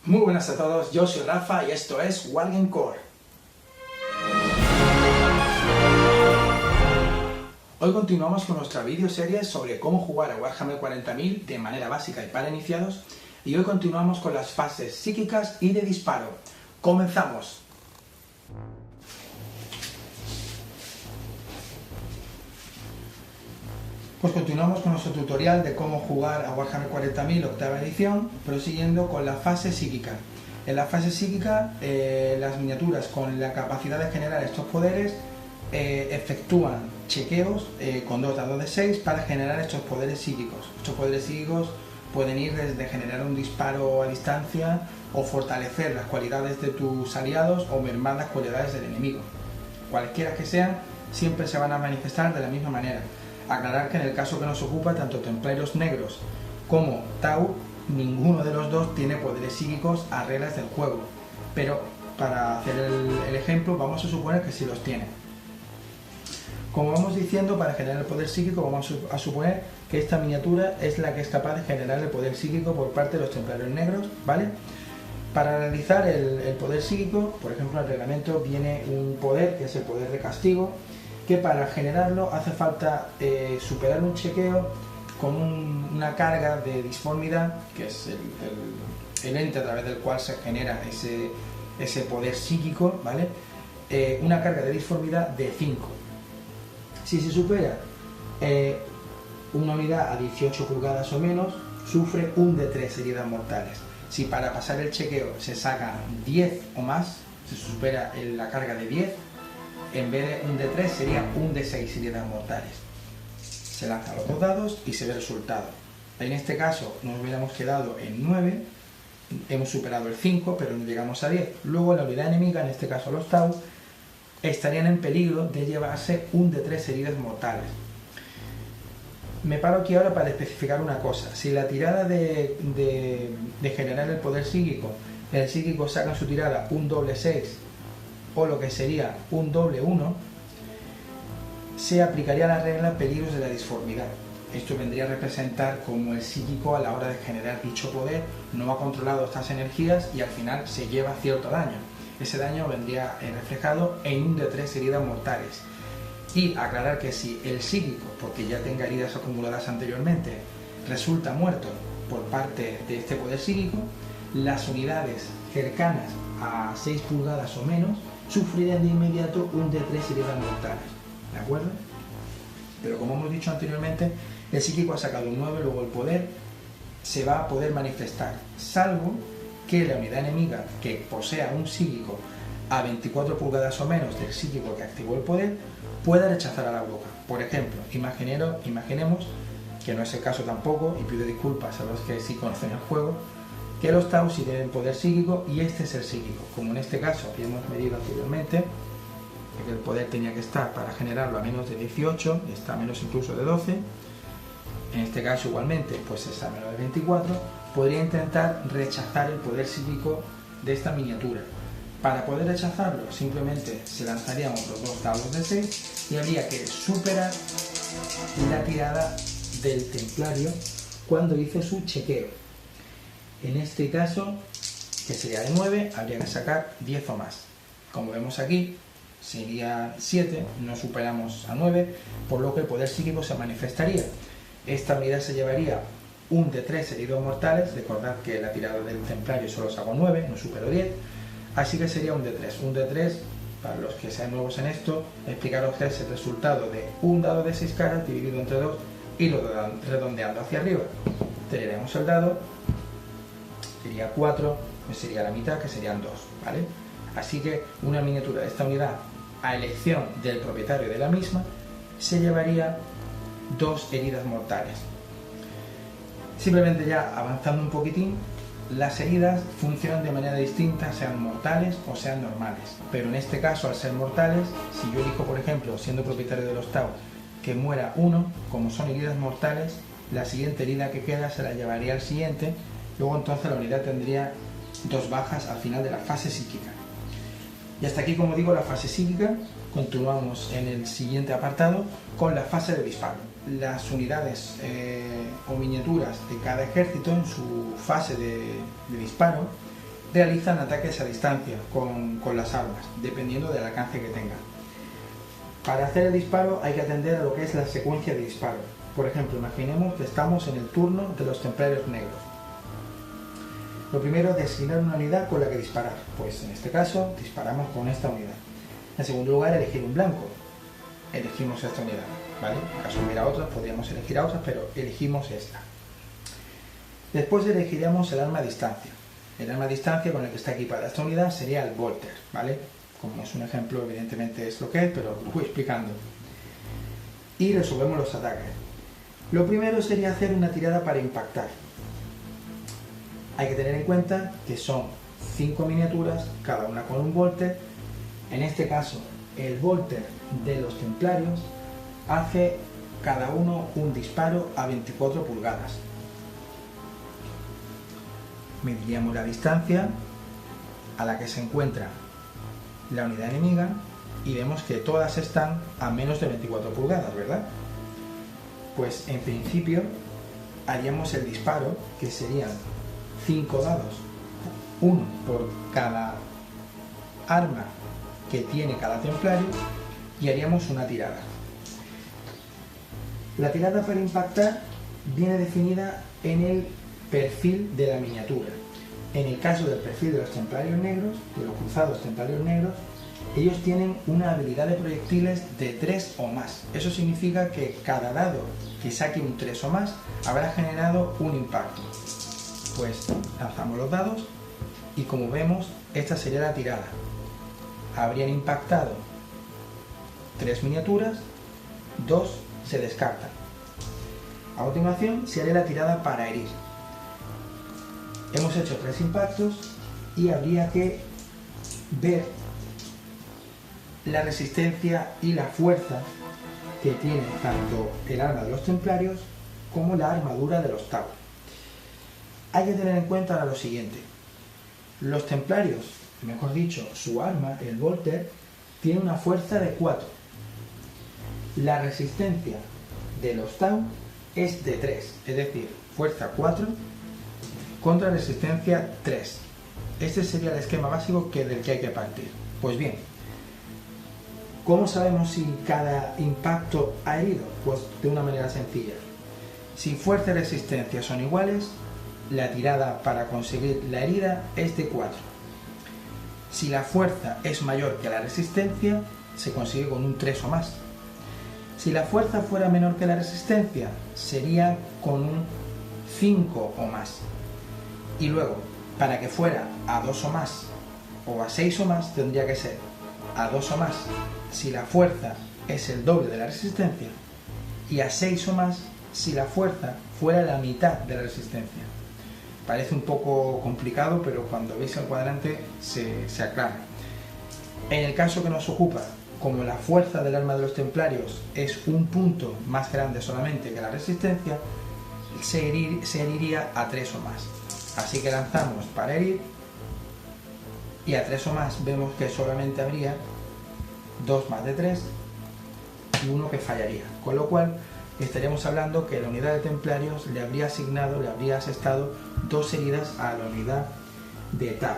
Muy buenas a todos, yo soy Rafa y esto es Walgen Core. Hoy continuamos con nuestra videoserie sobre cómo jugar a Warhammer 40.000 de manera básica y para iniciados, y hoy continuamos con las fases psíquicas y de disparo. ¡Comenzamos! Pues continuamos con nuestro tutorial de cómo jugar a Warhammer 40.000 octava edición, prosiguiendo con la fase psíquica. En la fase psíquica, las miniaturas con la capacidad de generar estos poderes efectúan chequeos con 2 dados de 6 para generar estos poderes psíquicos. Estos poderes psíquicos pueden ir desde generar un disparo a distancia o fortalecer las cualidades de tus aliados o mermar las cualidades del enemigo. Cualquiera que sean, siempre se van a manifestar de la misma manera. Aclarar que en el caso que nos ocupa, tanto Templarios Negros como Tau, ninguno de los dos tiene poderes psíquicos a reglas del juego, pero para hacer el ejemplo vamos a suponer que sí los tiene. Como vamos diciendo, para generar el poder psíquico vamos a suponer que esta miniatura es la que es capaz de generar el poder psíquico por parte de los Templarios Negros, ¿vale? Para realizar el poder psíquico, por ejemplo, en el reglamento viene un poder que es el poder de castigo, que para generarlo hace falta superar un chequeo con una carga de disformidad, que es el ente a través del cual se genera ese poder psíquico, ¿vale? Una carga de disformidad de 5. Si se supera una unidad a 18 pulgadas o menos, sufre un de 3 heridas mortales. Si para pasar el chequeo se saca 10 o más, se supera la carga de 10, en vez de un de 3 sería un de 6 heridas mortales. Se lanzan los 2 dados y se ve el resultado. En este caso nos hubiéramos quedado en 9, hemos superado el 5 pero no llegamos a 10. Luego la unidad enemiga, en este caso los Tau, estarían en peligro de llevarse un de 3 heridas mortales. Me paro aquí ahora para especificar una cosa. Si la tirada de generar el poder psíquico, el psíquico saca en su tirada un doble 6 o lo que sería un doble 1, se aplicaría la regla peligros de la disformidad. Esto vendría a representar como el psíquico a la hora de generar dicho poder no ha controlado estas energías y al final se lleva cierto daño. Ese daño vendría reflejado en un de 3 heridas mortales. Y aclarar que si el psíquico, porque ya tenga heridas acumuladas anteriormente, resulta muerto por parte de este poder psíquico, las unidades cercanas a 6 pulgadas o menos sufrirían de inmediato un de 3 heridas mortales, ¿de acuerdo? Pero como hemos dicho anteriormente, el psíquico ha sacado un 9, luego el poder se va a poder manifestar, salvo que la unidad enemiga que posea un psíquico a 24 pulgadas o menos del psíquico que activó el poder pueda rechazar a la bruja. Por ejemplo, imaginemos, que no es el caso tampoco, y pido disculpas a los que sí conocen el juego, que los Tau sí tienen poder psíquico y este es el psíquico. Como en este caso ya hemos medido anteriormente que el poder tenía que estar para generarlo a menos de 18, y está a menos incluso de 12, en este caso igualmente pues está a menos de 24, podría intentar rechazar el poder psíquico de esta miniatura. Para poder rechazarlo simplemente se lanzarían otros 2 dados de 6 y habría que superar la tirada del templario cuando hizo su chequeo. En este caso, que sería de 9, habría que sacar 10 o más. Como vemos aquí, sería 7, no superamos a 9, por lo que el poder psíquico se manifestaría. Esta unidad se llevaría un de 3 heridos mortales, recordad que la tirada del templario solo sacó 9, no superó 10, así que sería un de 3. Un de 3, para los que sean nuevos en esto, explicaros que es el resultado de un dado de 6 caras dividido entre 2 y lo redondeando hacia arriba. Tenemos el dado, sería 4, pues sería la mitad, que serían 2, ¿vale? Así que una miniatura de esta unidad, a elección del propietario de la misma, se llevaría 2 heridas mortales. Simplemente ya avanzando un poquitín, las heridas funcionan de manera distinta, sean mortales o sean normales. Pero en este caso, al ser mortales, si yo elijo, por ejemplo, siendo propietario de los Tau, que muera uno, como son heridas mortales, la siguiente herida que queda se la llevaría al siguiente. Luego entonces la unidad tendría 2 bajas al final de la fase psíquica. Y hasta aquí, como digo, la fase psíquica. Continuamos en el siguiente apartado con la fase de disparo. Las unidades o miniaturas de cada ejército en su fase de disparo realizan ataques a distancia con las armas, dependiendo del alcance que tengan. Para hacer el disparo hay que atender a lo que es la secuencia de disparo. Por ejemplo, imaginemos que estamos en el turno de los templarios negros. Lo primero es designar una unidad con la que disparar, pues en este caso disparamos con esta unidad. En segundo lugar, elegir un blanco. Elegimos esta unidad, ¿vale? En caso hubiera otras, podríamos elegir a otras, pero elegimos esta. Después elegiremos el arma a distancia. El arma a distancia con el que está equipada esta unidad sería el Volter, ¿vale? Como es un ejemplo, evidentemente es lo que es, pero lo voy explicando. Y resolvemos los ataques. Lo primero sería hacer una tirada para impactar. Hay que tener en cuenta que son 5 miniaturas, cada una con un Volter. En este caso, el Volter de los templarios hace cada uno un disparo a 24 pulgadas. Mediríamos la distancia a la que se encuentra la unidad enemiga y vemos que todas están a menos de 24 pulgadas, ¿verdad? Pues en principio haríamos el disparo, que serían 5 dados, uno por cada arma que tiene cada templario, y haríamos una tirada. La tirada para impactar viene definida en el perfil de la miniatura. En el caso del perfil de los templarios negros, de los cruzados templarios negros, ellos tienen una habilidad de proyectiles de 3 o más. Eso significa que cada dado que saque un 3 o más habrá generado un impacto. Pues lanzamos los dados y, como vemos, esta sería la tirada. Habrían impactado 3 miniaturas, 2 se descartan. A continuación se hará la tirada para herir. Hemos hecho 3 impactos y habría que ver la resistencia y la fuerza que tiene tanto el arma de los templarios como la armadura de los Tau. Hay que tener en cuenta ahora lo siguiente. Los templarios, mejor dicho, su arma, el Volter, tiene una fuerza de 4. La resistencia de los Tau es de 3, es decir, fuerza 4 contra resistencia 3. Este sería el esquema básico del que hay que partir. Pues bien, ¿cómo sabemos si cada impacto ha herido? Pues de una manera sencilla. Si fuerza y resistencia son iguales, la tirada para conseguir la herida es de 4. Si la fuerza es mayor que la resistencia, se consigue con un 3 o más. Si la fuerza fuera menor que la resistencia, sería con un 5 o más. Y luego, para que fuera a 2 o más o a 6 o más, tendría que ser a 2 o más si la fuerza es el doble de la resistencia, y a 6 o más si la fuerza fuera la mitad de la resistencia. Parece un poco complicado, pero cuando veis el cuadrante se aclara. En el caso que nos ocupa, como la fuerza del arma de los templarios es un punto más grande solamente que la resistencia, se heriría a 3 o más. Así que lanzamos para herir y a 3 o más vemos que solamente habría 2 más de 3 y uno que fallaría. Con lo cual estaríamos hablando que la unidad de templarios le habría asestado 2 heridas a la unidad de Tau.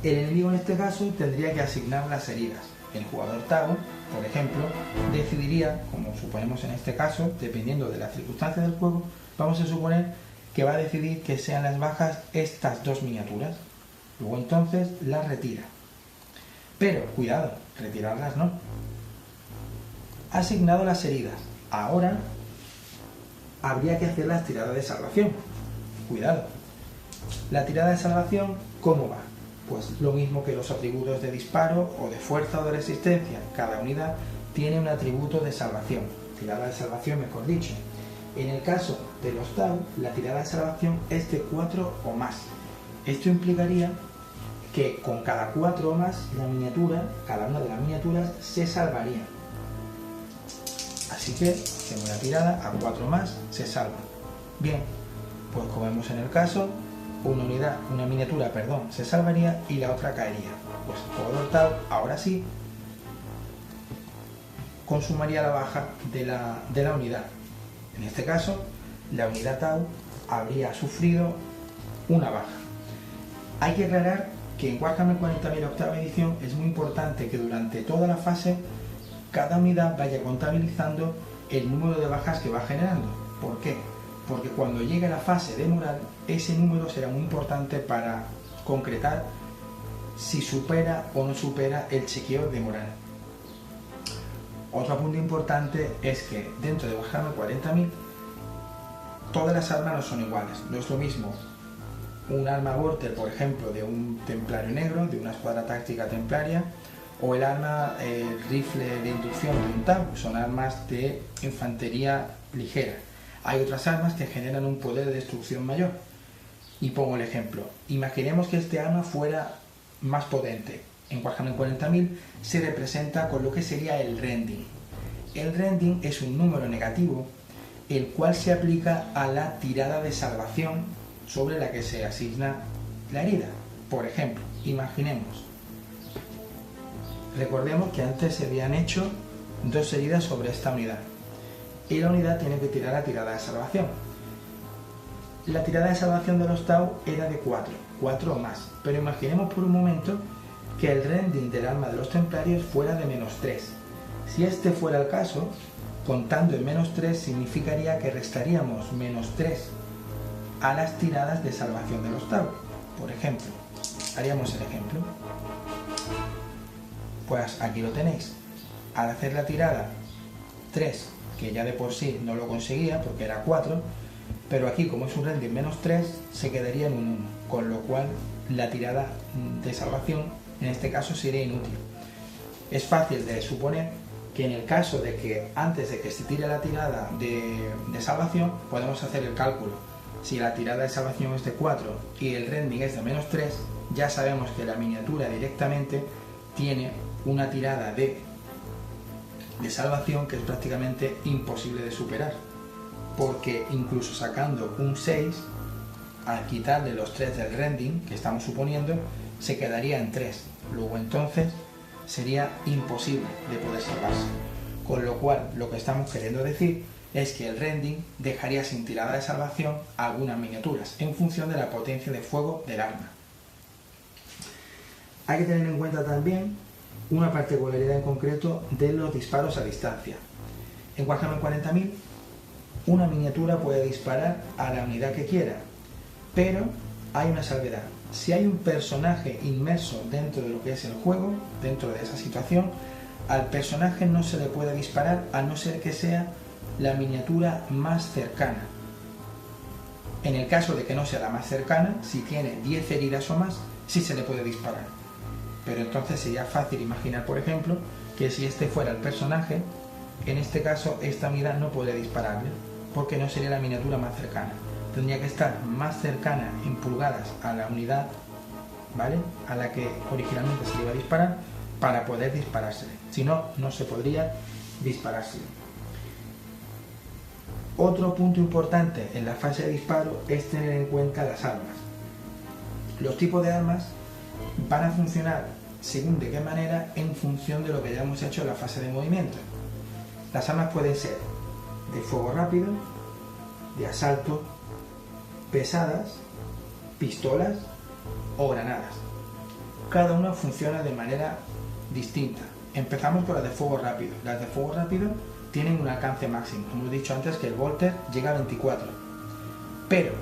El enemigo en este caso tendría que asignar las heridas. El jugador Tau, por ejemplo, decidiría, como suponemos en este caso, dependiendo de las circunstancias del juego, vamos a suponer que va a decidir que sean las bajas estas 2 miniaturas. Luego entonces las retira. Pero, cuidado, retirarlas no. Ha asignado las heridas. Ahora habría que hacer las tiradas de salvación. Cuidado. La tirada de salvación, ¿cómo va? Pues lo mismo que los atributos de disparo o de fuerza o de resistencia. Cada unidad tiene un atributo de salvación. Tirada de salvación, mejor dicho. En el caso de los Tau, la tirada de salvación es de 4 o más. Esto implicaría que con cada 4 o más, cada una de las miniaturas se salvaría. Así que hacemos la tirada, a 4 más se salva. Bien, pues como vemos en el caso, una miniatura se salvaría y la otra caería. Pues el jugador Tau, ahora sí, consumaría la baja de la unidad. En este caso, la unidad Tau habría sufrido una baja. Hay que aclarar que en Warhammer 40.000 octava edición es muy importante que durante toda la fase cada unidad vaya contabilizando el número de bajas que va generando. ¿Por qué? Porque cuando llegue la fase de moral, ese número será muy importante para concretar si supera o no supera el chequeo de moral. Otro punto importante es que dentro de Warhammer 40.000 todas las armas no son iguales. No es lo mismo un arma Vorter, por ejemplo, de un templario negro, de una escuadra táctica templaria, o el arma rifle de inducción de un Tau. Son armas de infantería ligera. Hay otras armas que generan un poder de destrucción mayor. Y pongo el ejemplo. Imaginemos que este arma fuera más potente. En Warhammer 40.000 se representa con lo que sería el rending. El rending es un número negativo, el cual se aplica a la tirada de salvación sobre la que se asigna la herida. Por ejemplo, imaginemos. Recordemos que antes se habían hecho 2 heridas sobre esta unidad. Y la unidad tiene que tirar la tirada de salvación. La tirada de salvación de los Tau era de 4 o más. Pero imaginemos por un momento que el rending del arma de los templarios fuera de -3. Si este fuera el caso, contando en -3 significaría que restaríamos -3 a las tiradas de salvación de los Tau. Por ejemplo, haríamos el ejemplo. Pues aquí lo tenéis. Al hacer la tirada 3, que ya de por sí no lo conseguía porque era 4, pero aquí como es un rending -3 se quedaría en un 1, con lo cual la tirada de salvación en este caso sería inútil. Es fácil de suponer que en el caso de que antes de que se tire la tirada de salvación podemos hacer el cálculo. Si la tirada de salvación es de 4 y el rending es de -3, ya sabemos que la miniatura directamente tiene una tirada de salvación que es prácticamente imposible de superar, porque incluso sacando un 6, al quitarle los 3 del rending que estamos suponiendo, se quedaría en 3, luego entonces sería imposible de poder salvarse, con lo cual lo que estamos queriendo decir es que el rending dejaría sin tirada de salvación algunas miniaturas en función de la potencia de fuego del arma. Hay que tener en cuenta también una particularidad en concreto de los disparos a distancia. En Warhammer 40.000 una miniatura puede disparar a la unidad que quiera, pero hay una salvedad. Si hay un personaje inmerso dentro de lo que es el juego, dentro de esa situación, al personaje no se le puede disparar a no ser que sea la miniatura más cercana. En el caso de que no sea la más cercana, si tiene 10 heridas o más, sí se le puede disparar. Pero entonces sería fácil imaginar, por ejemplo, que si este fuera el personaje, en este caso esta unidad no podría dispararle, porque no sería la miniatura más cercana. Tendría que estar más cercana en pulgadas a la unidad, ¿vale?, a la que originalmente se le iba a disparar, para poder disparársele. Si no, no se podría disparársele. Otro punto importante en la fase de disparo es tener en cuenta las armas. Los tipos de armas van a funcionar según de qué manera en función de lo que hayamos hecho en la fase de movimiento. Las armas pueden ser de fuego rápido, de asalto, pesadas, pistolas o granadas. Cada una funciona de manera distinta. Empezamos con las de fuego rápido. Las de fuego rápido tienen un alcance máximo. Hemos dicho antes que el Volter llega a 24. Pero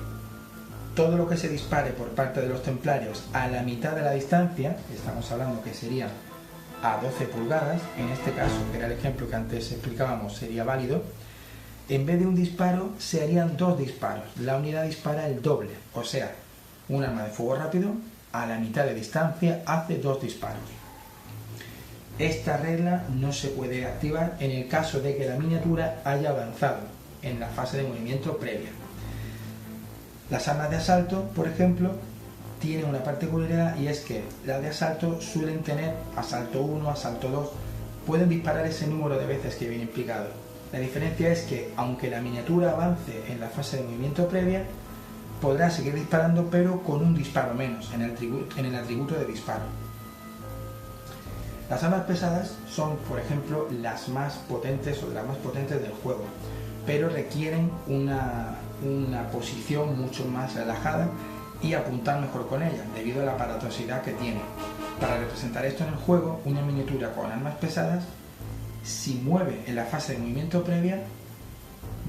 todo lo que se dispare por parte de los templarios a la mitad de la distancia, estamos hablando que sería a 12 pulgadas, en este caso, que era el ejemplo que antes explicábamos, sería válido, en vez de un disparo se harían 2 disparos. La unidad dispara el doble, o sea, un arma de fuego rápido a la mitad de distancia hace 2 disparos. Esta regla no se puede activar en el caso de que la miniatura haya avanzado en la fase de movimiento previa. Las armas de asalto, por ejemplo, tienen una particularidad, y es que las de asalto suelen tener asalto 1, asalto 2, pueden disparar ese número de veces que viene implicado. La diferencia es que, aunque la miniatura avance en la fase de movimiento previa, podrá seguir disparando, pero con un disparo menos en el atributo de disparo. Las armas pesadas son, por ejemplo, las más potentes o de las más potentes del juego, pero requieren una posición mucho más relajada y apuntar mejor con ellas, debido a la aparatosidad que tiene. Para representar esto en el juego, una miniatura con armas pesadas, si mueve en la fase de movimiento previa,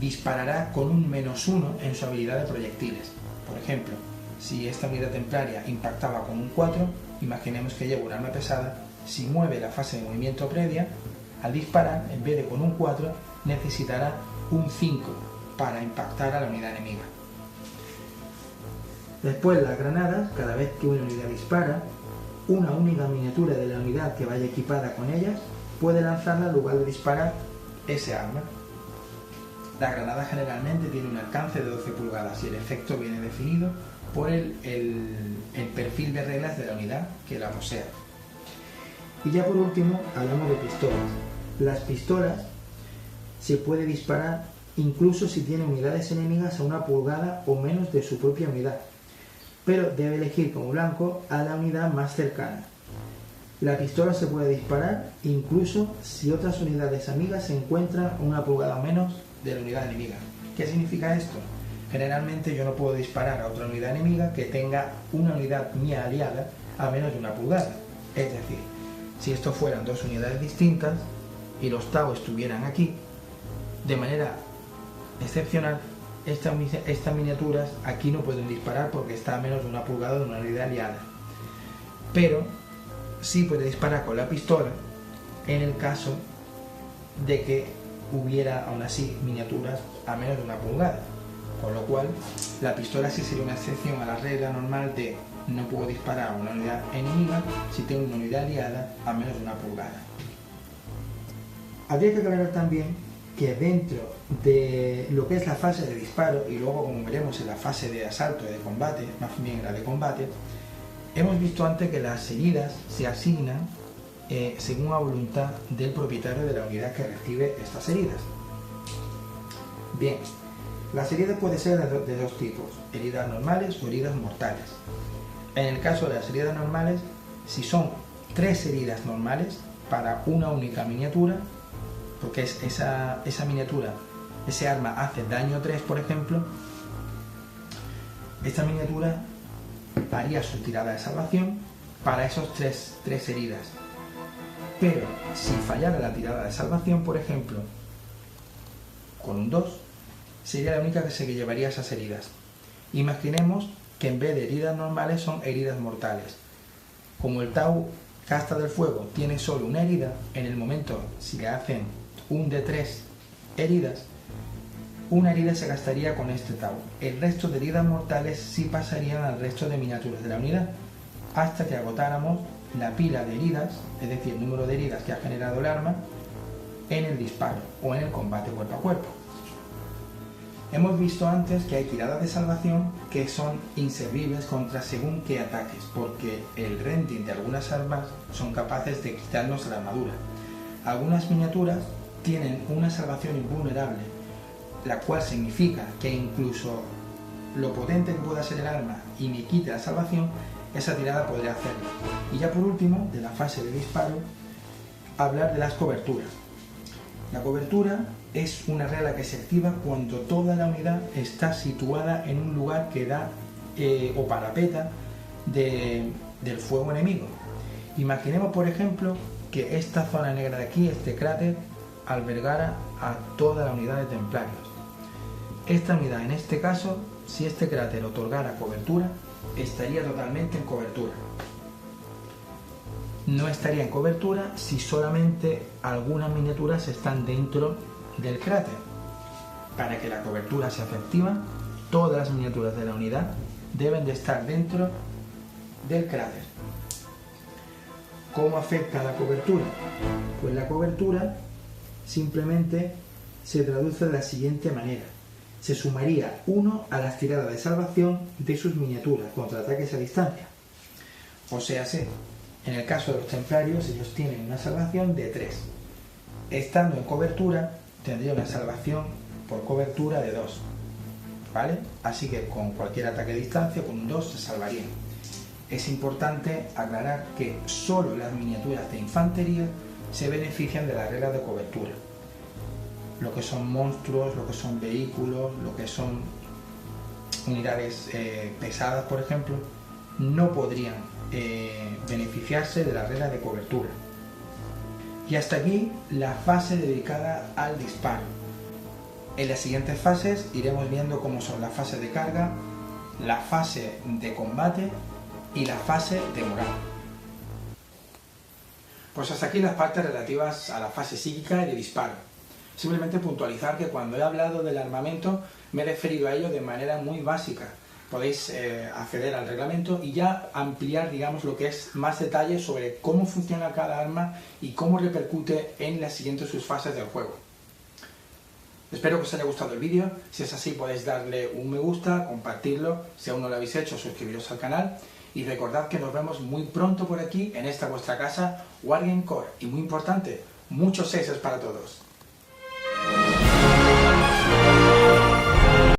disparará con un -1 en su habilidad de proyectiles. Por ejemplo, si esta unidad templaria impactaba con un 4, imaginemos que lleva un arma pesada, si mueve la fase de movimiento previa, al disparar, en vez de con un 4, necesitará un 5 para impactar a la unidad enemiga. Después, las granadas, cada vez que una unidad dispara, una única miniatura de la unidad que vaya equipada con ellas puede lanzarla en lugar de disparar ese arma. La granada generalmente tiene un alcance de 12 pulgadas y el efecto viene definido por el perfil de reglas de la unidad que la posea. Y ya por último hablamos de pistolas. Las pistolas se puede disparar incluso si tiene unidades enemigas a 1 pulgada o menos de su propia unidad, pero debe elegir como blanco a la unidad más cercana. La pistola se puede disparar incluso si otras unidades amigas se encuentran a 1 pulgada o menos de la unidad enemiga. ¿Qué significa esto? Generalmente yo no puedo disparar a otra unidad enemiga que tenga una unidad mía aliada a menos de 1 pulgada. Es decir, si esto fueran dos unidades distintas y los Tau estuvieran aquí, de manera excepcional, estas miniaturas aquí no pueden disparar porque está a menos de 1 pulgada de una unidad aliada. Pero sí puede disparar con la pistola en el caso de que hubiera aún así miniaturas a menos de 1 pulgada. Con lo cual, la pistola sí sería una excepción a la regla normal de no puedo disparar a una unidad enemiga si tengo una unidad aliada a menos de 1 pulgada. Habría que aclarar también que dentro de lo que es la fase de disparo y luego, como veremos, en la fase de asalto y de combate, más bien en la de combate, hemos visto antes que las heridas se asignan según la voluntad del propietario de la unidad que recibe estas heridas. Bien, las heridas pueden ser de dos tipos, heridas normales o heridas mortales. En el caso de las heridas normales, si son 3 heridas normales para una única miniatura, porque esa miniatura, ese arma hace daño 3, por ejemplo, esta miniatura haría su tirada de salvación para esos tres heridas. Pero si fallara la tirada de salvación, por ejemplo, con un 2, sería la única que se llevaría esas heridas. Imaginemos que en vez de heridas normales son heridas mortales. Como el Tau Casta del Fuego tiene solo una herida, en el momento si le hacen un de 3 heridas, una herida se gastaría con este Tau. El resto de heridas mortales sí pasarían al resto de miniaturas de la unidad, hasta que agotáramos la pila de heridas, es decir, el número de heridas que ha generado el arma, en el disparo o en el combate cuerpo a cuerpo. Hemos visto antes que hay tiradas de salvación que son inservibles contra según qué ataques, porque el rending de algunas armas son capaces de quitarnos la armadura. Algunas miniaturas tienen una salvación invulnerable, la cual significa que incluso lo potente que pueda ser el arma y me quite la salvación, esa tirada podría hacerlo. Y ya por último, de la fase de disparo, hablar de las coberturas. La cobertura es una regla que se activa cuando toda la unidad está situada en un lugar que da o parapeta del fuego enemigo. Imaginemos, por ejemplo, que esta zona negra de aquí, este cráter, albergara a toda la unidad de templarios. Esta unidad, en este caso, si este cráter otorgara cobertura, estaría totalmente en cobertura. No estaría en cobertura si solamente algunas miniaturas están dentro del cráter. Para que la cobertura sea efectiva, todas las miniaturas de la unidad deben de estar dentro del cráter. ¿Cómo afecta la cobertura? Pues la cobertura simplemente se traduce de la siguiente manera. Se sumaría 1 a las tiradas de salvación de sus miniaturas contra ataques a distancia. O sea, en el caso de los templarios, ellos tienen una salvación de 3. Estando en cobertura, tendría una salvación por cobertura de 2. ¿Vale? Así que con cualquier ataque a distancia, con un 2 se salvarían. Es importante aclarar que solo las miniaturas de infantería se benefician de las reglas de cobertura. Lo que son monstruos, lo que son vehículos, lo que son unidades pesadas, por ejemplo, no podrían beneficiarse de la regla de cobertura. Y hasta aquí la fase dedicada al disparo. En las siguientes fases iremos viendo cómo son la fase de carga, la fase de combate y la fase de moral. Pues hasta aquí las partes relativas a la fase psíquica y de disparo. Simplemente puntualizar que cuando he hablado del armamento me he referido a ello de manera muy básica. Podéis acceder al reglamento y ya ampliar, digamos, lo que es más detalle sobre cómo funciona cada arma y cómo repercute en las siguientes subfases del juego. Espero que os haya gustado el vídeo. Si es así, podéis darle un me gusta, compartirlo. Si aún no lo habéis hecho, suscribiros al canal. Y recordad que nos vemos muy pronto por aquí, en esta vuestra casa, Wargame Core. Y muy importante, muchos 6 para todos.